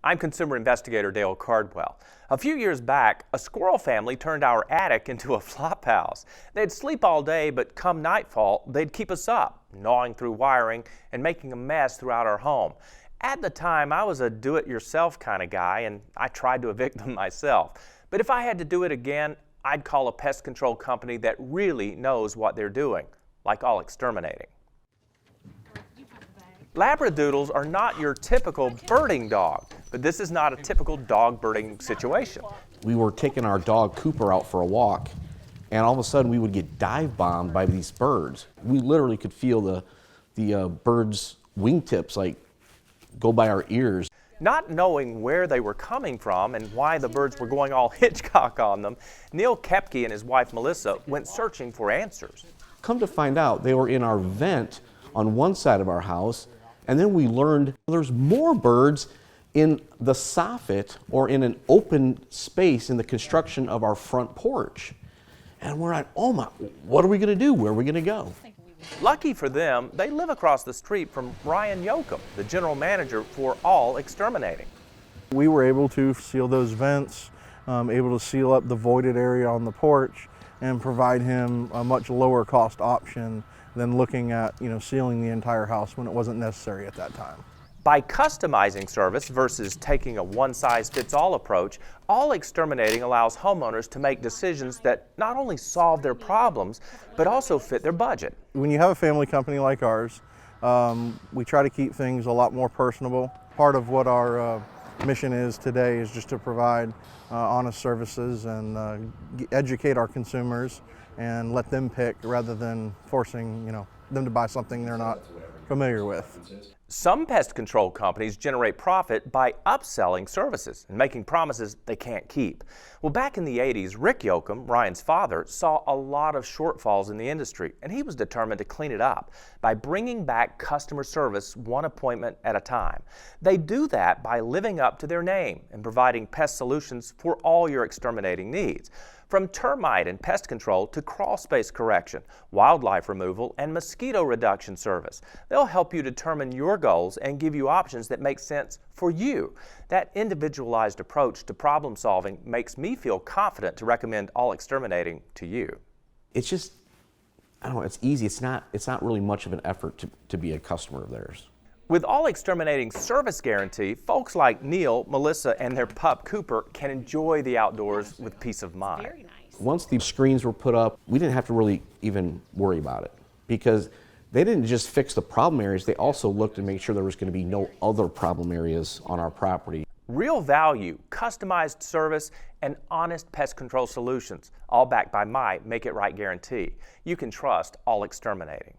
I'm consumer investigator Dale Cardwell. A few years back, a squirrel family turned our attic into a flop house. They'd sleep all day, but come nightfall, they'd keep us up, gnawing through wiring and making a mess throughout our home. At the time, I was a do-it-yourself kind of guy, and I tried to evict them myself. But if I had to do it again, I'd call a pest control company that really knows what they're doing, like All Exterminating. Labradoodles are not your typical birding dog, but this is not a typical dog birding situation. We were taking our dog Cooper out for a walk, and all of a sudden we would get dive bombed by these birds. We literally could feel the birds' wingtips like go by our ears. Not knowing where they were coming from and why the birds were going all Hitchcock on them, Neil Kepke and his wife Melissa went searching for answers. Come to find out, they were in our vent on one side of our house, and then we learned there's more birds in the soffit or in an open space in the construction of our front porch. And we're like, oh my, what are we gonna do? Where are we gonna go? Lucky for them, they live across the street from Ryan Yoakum, the general manager for All Exterminating. We were able to seal those vents, able to seal up the voided area on the porch and provide him a much lower cost option than looking at sealing the entire house when it wasn't necessary at that time. By customizing service versus taking a one-size-fits-all approach, All Exterminating allows homeowners to make decisions that not only solve their problems, but also fit their budget. When you have a family company like ours, we try to keep things a lot more personable. Part of what our mission is today is just to provide honest services and educate our consumers and let them pick rather than forcing them to buy something they're not familiar with. Some pest control companies generate profit by upselling services and making promises they can't keep. Well, back in the 80s, Rick Yoakum, Ryan's father, saw a lot of shortfalls in the industry, and he was determined to clean it up by bringing back customer service one appointment at a time. They do that by living up to their name and providing pest solutions for all your exterminating needs. From termite and pest control to crawl space correction, wildlife removal, and mosquito reduction service. They'll help you determine your goals and give you options that make sense for you. That individualized approach to problem solving makes me feel confident to recommend All Exterminating to you. It's just, I don't know, it's easy. It's not really much of an effort to be a customer of theirs. With All Exterminating's service guarantee, folks like Neil, Melissa, and their pup Cooper can enjoy the outdoors with peace of mind. Very nice. Once the screens were put up, we didn't have to really even worry about it because they didn't just fix the problem areas, they also looked to make sure there was going to be no other problem areas on our property. Real value, customized service, and honest pest control solutions, all backed by my Make It Right guarantee. You can trust All Exterminating.